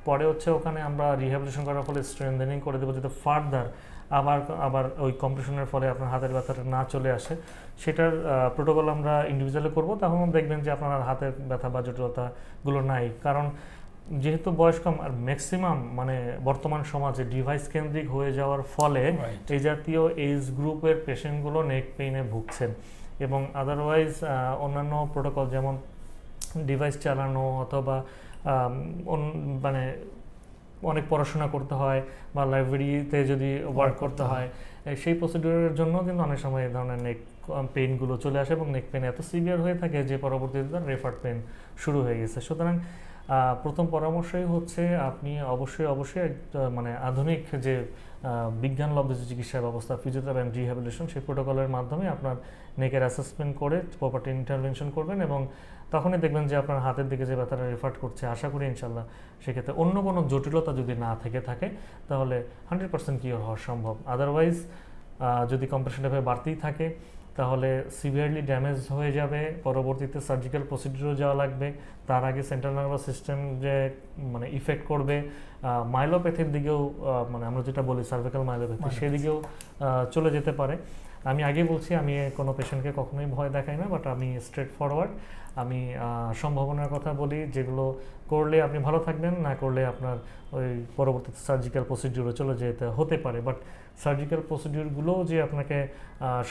পরে হচ্ছে ওখানে আমরা রিহ্যাবিলিটেশন করার ফলে স্ট্রেনথেনিং করে দেবো, যাতে ফার্দার আবার ওই কম্প্রেশনের ফলে আপনার হাতের ব্যথাটা না চলে আসে। সেটার প্রোটোকল আমরা ইন্ডিভিজুয়ালি করবো, তখন দেখবেন যে আপনার হাতের ব্যথা বা জটিলতাগুলো নাই। কারণ যেহেতু বয়স কম আর ম্যাক্সিমাম মানে বর্তমান সমাজে ডিভাইস কেন্দ্রিক হয়ে যাওয়ার ফলে এই জাতীয় এজ গ্রুপের পেশেন্টগুলো নেক পেইনে ভুগছেন। এবং আদারওয়াইজ অন্যান্য প্রোটোকল যেমন ডিভাইস চালানো অথবা মানে অনেক পড়াশোনা করতে হয় বা লাইব্রেরিতে যদি ওয়ার্ক করতে হয়, সেই প্রসিডিউরের জন্য কিন্তু অনেক সময় এই ধরনের নেক পেইনগুলো চলে আসে এবং নেক পেইন এত সিভিয়ার হয়ে থাকে যে পরবর্তীতে তার রেফার পেইন শুরু হয়ে গেছে। সুতরাং প্রথম পরামর্শই হচ্ছে আপনি অবশ্যই মানে আধুনিক যে বিজ্ঞানলব্ধ যে চিকিৎসা ব্যবস্থা ফিজিওথেরাপি অ্যান্ড রিহ্যাবিলিটেশন, সেই প্রোটোকলের মাধ্যমে আপনার নেকের অ্যাসেসমেন্ট করে প্রপার্টি ইন্টারভেনশন করবেন এবং তখনই দেখবেন যে আপনার হাতের দিকে যে ব্যথাটা রেফার করছে, আশা করি ইনশাল্লাহ সেক্ষেত্রে অন্য কোনো জটিলতা যদি না থেকে থাকে তাহলে 100% কিওর হওয়া সম্ভব। আদারওয়াইজ যদি কম্প্রেশনটা বাড়তেই থাকে তাহলে সিভিয়ারলি ড্যামেজ হয়ে যাবে, পরবর্তীতে সার্জিক্যাল প্রসিডিউরও যাওয়া লাগবে, তার আগে সেন্ট্রাল নার্ভাস সিস্টেম যে মানে ইফেক্ট করবে, মাইলোপ্যাথির দিকেও মানে আমরা যেটা বলি সার্ভিক্যাল মাইলোপ্যাথি সেদিকেও চলে যেতে পারে। আমি আগে বলছি আমি কোনো পেশেন্টকে কখনোই ভয় দেখাই না, বাট আমি স্ট্রেট ফরওয়ার্ড, আমি সম্ভাবনার কথা বলি যেগুলো করলে আপনি ভালো থাকবেন, না করলে আপনার ওই পরবর্তীতে সার্জিক্যাল প্রসিডিউরে চলে যেতে হতে পারে। বাট সার্জিক্যাল প্রসিডিউরগুলোও যে আপনাকে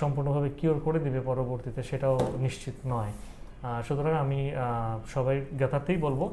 সম্পূর্ণভাবে কিওর করে দিবে পরবর্তীতে সেটাও নিশ্চিত নয়। সুতরাং আমি সবাই জ্ঞাতার্থেই বলবো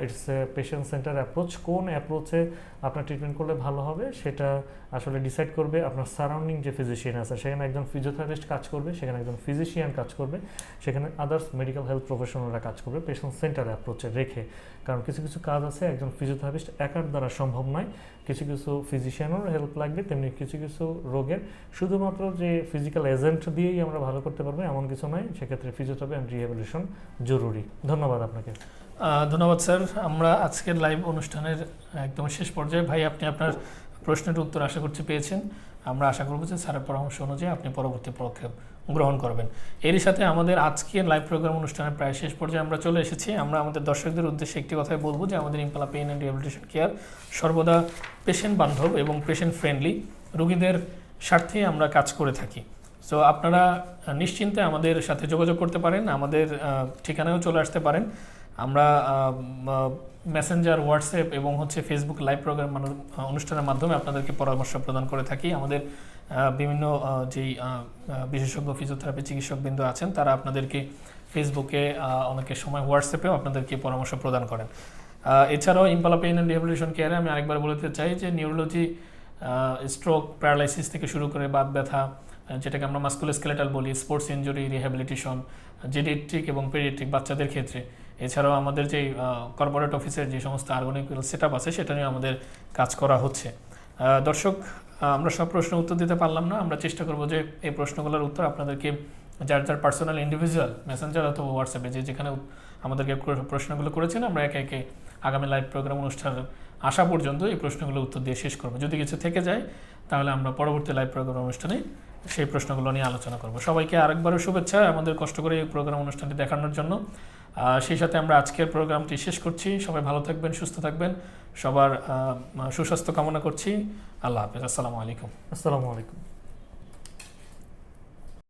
it's a patient centre approach. কোন অ্যাপ্রোচে আপনার ট্রিটমেন্ট করলে ভালো হবে সেটা আসলে ডিসাইড করবে আপনার সারাউন্ডিং যে ফিজিশিয়ান আছে, সেখানে একজন ফিজিওথেরাপিস্ট কাজ করবে, সেখানে একজন ফিজিশিয়ান কাজ করবে, সেখানে আদার্স মেডিকেল হেলথ প্রফেশনালরা কাজ করবে পেশেন্ট সেন্টার অ্যাপ্রোচে রেখে। কারণ কিছু কিছু কাজ আছে একজন ফিজিওথেরাপিস্ট একার দ্বারা সম্ভব নয়, কিছু কিছু ফিজিশিয়ানেরও হেল্প লাগবে, তেমনি কিছু কিছু রোগের শুধুমাত্র যে ফিজিক্যাল এজেন্ট দিয়েই আমরা ভালো করতে পারবো এমন কিছু নয়, সেক্ষেত্রে ফিজিওথেরাপি অ্যান্ড রিহ্যাবিলিটেশন জরুরি। ধন্যবাদ আপনাকে। ধন্যবাদ স্যার। আমরা আজকের লাইভ অনুষ্ঠানের একদম শেষ পর্যায়ে। ভাই, আপনি আপনার প্রশ্নের উত্তর আশা করছি পেয়েছেন। আমরা আশা করব যে স্যারের পরামর্শ অনুযায়ী আপনি পরবর্তী পদক্ষেপ গ্রহণ করবেন। এরই সাথে আমাদের আজকের লাইভ প্রোগ্রাম অনুষ্ঠানের প্রায় শেষ পর্যায়ে আমরা চলে এসেছি। আমরা আমাদের দর্শকদের উদ্দেশ্যে একটি কথাই বলবো যে আমাদের impala pain and rehabilitation care সর্বদা পেশেন্ট বান্ধব এবং পেশেন্ট ফ্রেন্ডলি, রোগীদের স্বার্থে আমরা কাজ করে থাকি। সো আপনারা নিশ্চিন্তে আমাদের সাথে যোগাযোগ করতে পারেন, আমাদের ঠিকানায়ও চলে আসতে পারেন। আমরা মেসেঞ্জার, হোয়াটসঅ্যাপ এবং ফেসবুক লাইভ প্রোগ্রাম অনুষ্ঠানের মাধ্যমে আপনাদেরকে পরামর্শ প্রদান করে থাকি। আমাদের বিভিন্ন যেই বিশেষজ্ঞ ফিজিওথেরাপি চিকিৎসকবৃন্দ আছেন তারা আপনাদেরকে ফেসবুকে, অনেকের সময় হোয়াটসঅ্যাপেও আপনাদেরকে পরামর্শ প্রদান করেন। এছাড়াও ইম্পালা পেইন অ্যান্ড রিহ্যাবিলিটেশন কেয়ারে আমি আরেকবার বলতে চাই যে নিউরোলজি, স্ট্রোক, প্যারালাইসিস থেকে শুরু করে বাত ব্যথা, যেটাকে আমরা মাস্কুলোস্কেলেটাল বলি, স্পোর্টস ইনজুরি রিহ্যাবিলিটেশন, জেডিয়াট্রিক এবং পেডিয়াট্রিক বাচ্চাদের ক্ষেত্রে, এছাড়াও আমাদের যে কর্পোরেট অফিসের যে সমস্ত আর্গোনিক্যাল সেট আপ আছে সেটা নিয়ে আমাদের কাজ করা হচ্ছে। দর্শক, আমরা সব প্রশ্ন উত্তর দিতে পারলাম না, আমরা চেষ্টা করব যে এই প্রশ্নগুলোর উত্তর আপনাদেরকে যার যার পার্সোনাল ইন্ডিভিজুয়াল মেসেঞ্জার অথবা হোয়াটসঅ্যাপে যেখানে আমাদেরকে প্রশ্নগুলো করেছেন আমরা একে একে আগামী লাইভ প্রোগ্রাম অনুষ্ঠান আসা পর্যন্ত এই প্রশ্নগুলোর উত্তর দিয়ে শেষ করব। যদি কিছু থেকে যায় তাহলে আমরা পরবর্তী লাইভ প্রোগ্রাম অনুষ্ঠানে সেই প্রশ্নগুলো নিয়ে আলোচনা করব। সবাইকে আরেকবারও শুভেচ্ছা আমাদের কষ্ট করে এই প্রোগ্রাম অনুষ্ঠানটি দেখানোর জন্য। সেই সাথে আমরা আজকের প্রোগ্রামটি শেষ করছি। সবাই ভালো থাকবেন, সুস্থ থাকবেন, সবার সুস্বাস্থ্য কামনা করছি। আল্লাহ হাফেজ। আসসালামু আলাইকুম। আসসালামু আলাইকুম।